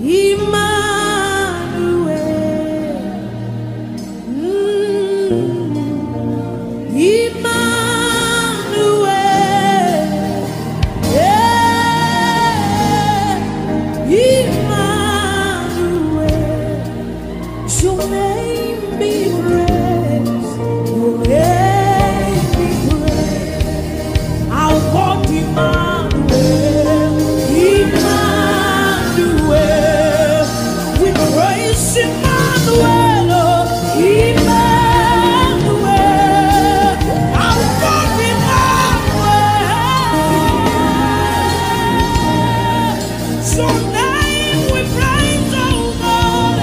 Emmanuel. Emmanuel. Yeah. Emmanuel. Your name be praised. Your name be praised. Our God Emmanuel. Emmanuel. We praise Emmanuel. Oh, Emmanuel. Our God Emmanuel. Your name we praise, oh God.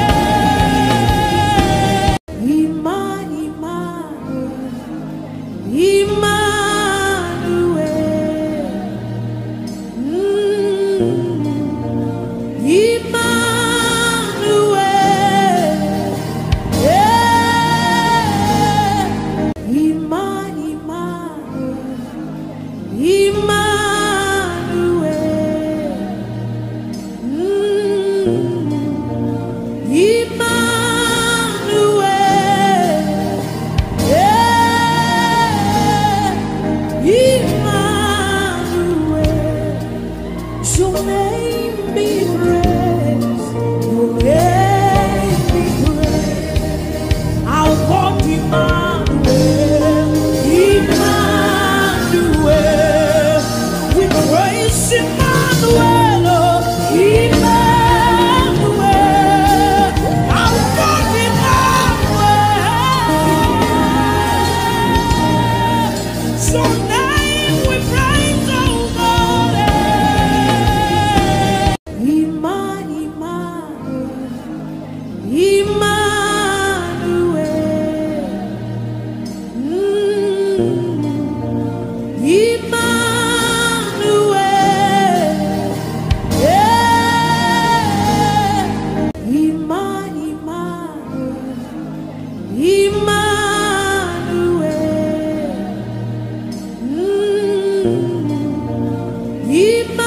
Your name be praised. Your name be praised. Our God Emmanuel. Emmanuel. We praise Emmanuel. Oh, Emmanuel. Our God Emmanuel. Your name we praise, oh God. Emmanuel.